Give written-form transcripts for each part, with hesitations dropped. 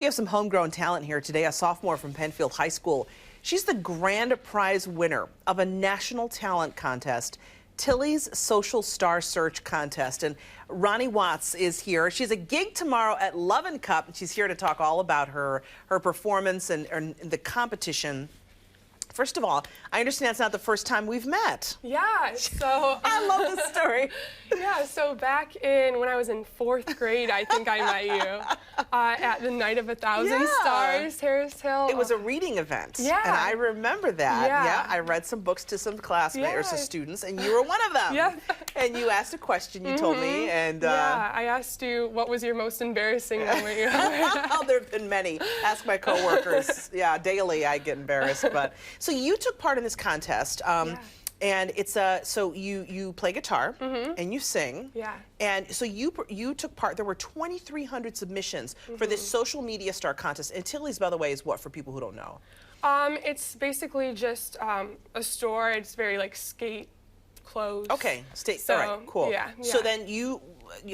We have some homegrown talent here today, a sophomore from Penfield High School. She's the grand prize winner of a national talent contest, Tilly's Social Star Search Contest. And Ronnie Watts is here. She's a gig tomorrow at Love and Cup, and she's here to talk all about her performance and the competition. First of all, I understand it's not the first time we've met. Yeah, so... I love this story. Yeah, so back when I was in 4th grade, I think I met you at the Night of 1,000 Stars, Harris Hill. It was a reading event. Yeah. And I remember that. Yeah. I read some books to some classmates or some students, and you were one of them. Yeah. And you asked a question, you told me, and... yeah, I asked you, what was your most embarrassing moment you ever Oh, there have been many. Ask my coworkers. Yeah, daily I get embarrassed. But so you took part in this contest. And it's so you play guitar and you sing. Yeah. And so you took part. There were 2,300 submissions for this social media star contest. And Tilly's, by the way, is what for people who don't know? It's basically just a store. It's very like skate clothes. Okay. So, all right. Cool. Yeah. So then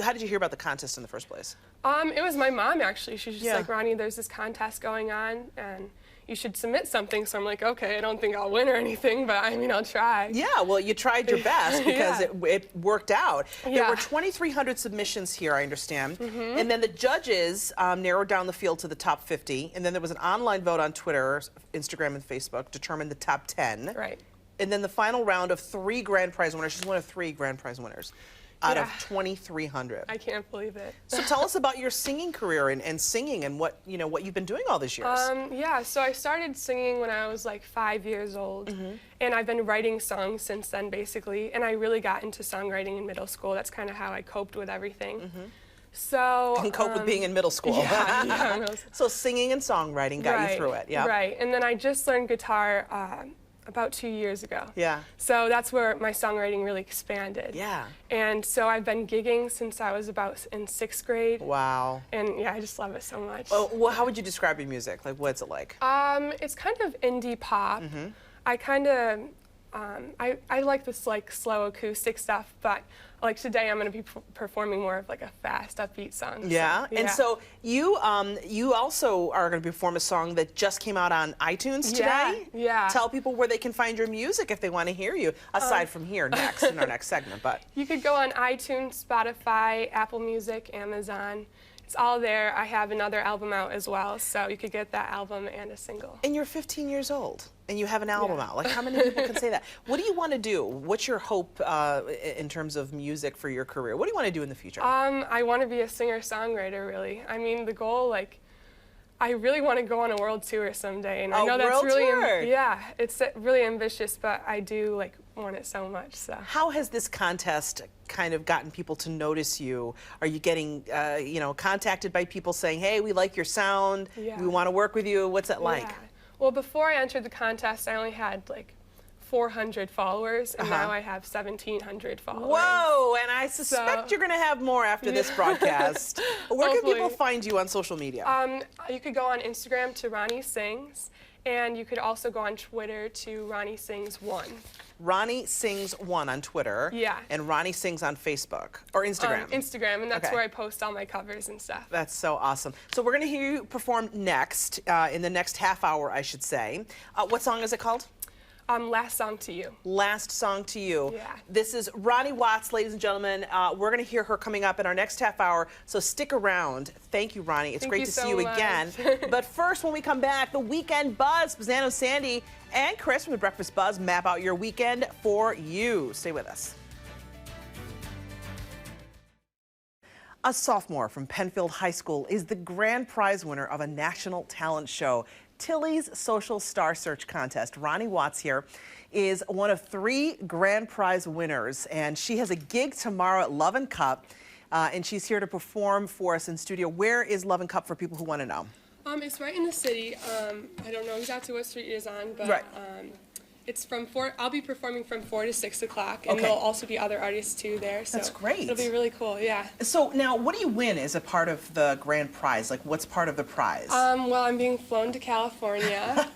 how did you hear about the contest in the first place? It was my mom actually. She's just like, Ronnie, there's this contest going on, and you should submit something. So I'm like, okay, I don't think I'll win or anything, but I mean, I'll try. Yeah, well, you tried your best because it worked out. There were 2,300 submissions here, I understand. And then the judges narrowed down the field to the top 50. And then there was an online vote on Twitter, Instagram, and Facebook, determined the top 10. Right. And then the final round of 3 grand prize winners. She's one of 3 grand prize winners out of 2,300. I can't believe it. So tell us about your singing career and singing and what you've been doing all these years. Yeah, so I started singing when I was like 5 years old, and I've been writing songs since then, basically. And I really got into songwriting in middle school. That's kind of how I coped with everything. So and cope with being in middle school. So singing and songwriting got you through it. Yeah. Right, and then I just learned guitar about 2 years ago. Yeah. So that's where my songwriting really expanded. Yeah. And so I've been gigging since I was about in 6th grade. Wow. And yeah, I just love it so much. Oh, well, how would you describe your music? Like, what's it like? It's kind of indie pop. I kind of, I like this like slow acoustic stuff, but like today I'm going to be performing more of like a fast, upbeat song. Yeah. So, and so you also are going to perform a song that just came out on iTunes today. Yeah. Tell people where they can find your music if they want to hear you, aside from here next in our next segment. But you could go on iTunes, Spotify, Apple Music, Amazon. It's all there. I have another album out as well, so you could get that album and a single. And you're 15 years old, and you have an album out. Like, how many people can say that? What do you want to do? What's your hope in terms of music for your career? What do you want to do in the future? I want to be a singer-songwriter, really. I mean, the goal, like, I really want to go on a world tour someday, and I know that's really, it's really ambitious, but I do like want it so much. So how has this contest kind of gotten people to notice you? Are you getting contacted by people saying, hey, we like your sound, we want to work with you? What's that like? Well, before I entered the contest, I only had like 400 followers, and now I have 1,700 followers. Whoa, and I suspect you're going to have more after this broadcast. Where can people find you on social media? You could go on Instagram to Ronnie Sings, and you could also go on Twitter to Ronnie Sings 1. Ronnie Sings 1 on Twitter. Yeah. And Ronnie Sings on Facebook or Instagram. Instagram, and that's where I post all my covers and stuff. That's so awesome. So we're going to hear you perform next, in the next half hour, I should say. What song is it called? Last Song to You. Last Song to You. Yeah. This is Ronnie Watts, ladies and gentlemen. We're going to hear her coming up in our next half hour, so stick around. Thank you, Ronnie. It's great to see you again. But first, when we come back, the Weekend Buzz. Pizzano, Sandy, and Chris from the Breakfast Buzz map out your weekend for you. Stay with us. A sophomore from Penfield High School is the grand prize winner of a national talent show, Tilly's Social Star Search Contest. Ronnie Watts here is one of 3 grand prize winners, and she has a gig tomorrow at Love and Cup, and she's here to perform for us in studio. Where is Love and Cup for people who want to know? It's right in the city. I don't know exactly what street it is on, but it's from 4. I'll be performing from 4 to 6 o'clock, and there'll also be other artists too there. So that's great. It'll be really cool. Yeah. So now, what do you win as a part of the grand prize? Like, what's part of the prize? Well, I'm being flown to California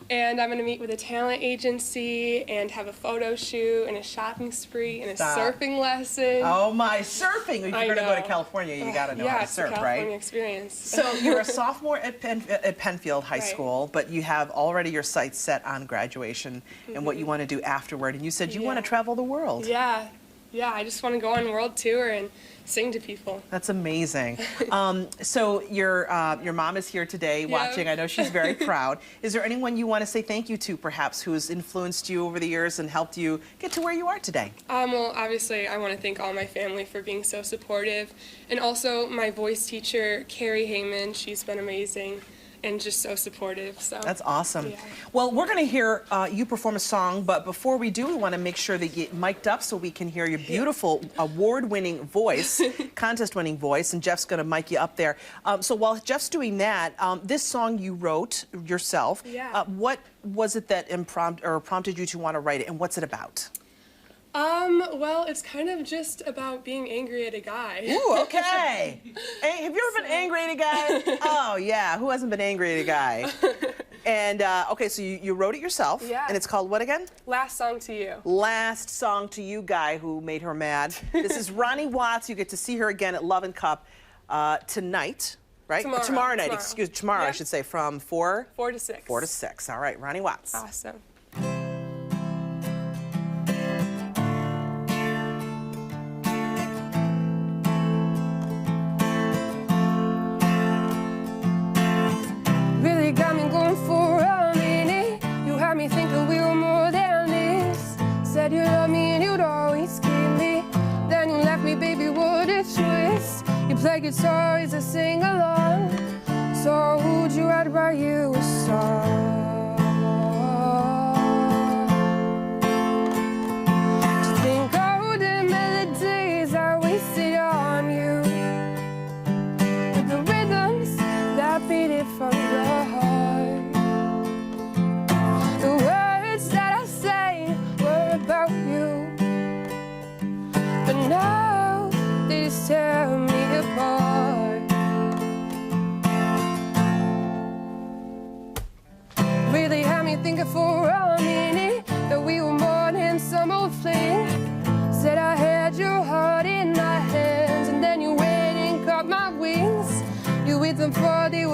And I'm going to meet with a talent agency and have a photo shoot and a shopping spree and a surfing lesson. Oh my, surfing! If you're going to go to California, you got to know how to surf, right? Yeah, it's a California experience. So you're a sophomore at Penfield High School, but you have already your sights set on graduation and what you want to do afterward. And you said you want to travel the world. Yeah, I just want to go on a world tour and sing to people. That's amazing. So your mom is here today watching. I know she's very proud. Is there anyone you want to say thank you to, perhaps, who has influenced you over the years and helped you get to where you are today? Well, obviously, I want to thank all my family for being so supportive, and also my voice teacher, Carrie Heyman. She's been amazing and just so supportive. So that's awesome. Yeah. Well, we're going to hear you perform a song, but before we do, we want to make sure that you get mic'd up so we can hear your beautiful award-winning voice, contest-winning voice, and Jeff's going to mic you up there. So while Jeff's doing that, this song you wrote yourself. Yeah. What was it that prompted you to want to write it, and what's it about? Well, it's kind of just about being angry at a guy. Ooh, okay. Hey, have you ever been angry at a guy? Oh, yeah. Who hasn't been angry at a guy? And, okay, so you wrote it yourself. Yeah. And it's called what again? Last Song to You. Last Song to You guy who made her mad. This is Ronnie Watts. You get to see her again at Love and Cup tonight, right? Tomorrow night. Excuse me, tomorrow, I should say, from 4 to 6. 4 to 6. All right, Ronnie Watts. Awesome. Really got me going for a minute. You had me thinking we were more than this. Said you love me and you'd always keep me. Then you left me, baby, what a twist. You play guitar as a sing-along. So would you rather write you a song? Just think of the melodies I wasted on you, with the rhythms that beat it from the heart. The words that I sang were about you, but now they just tear me apart. Really had me thinking for a minute that we were more than some old fling. Said I had your heart in my hands, and then you went and cut my wings. You with them for the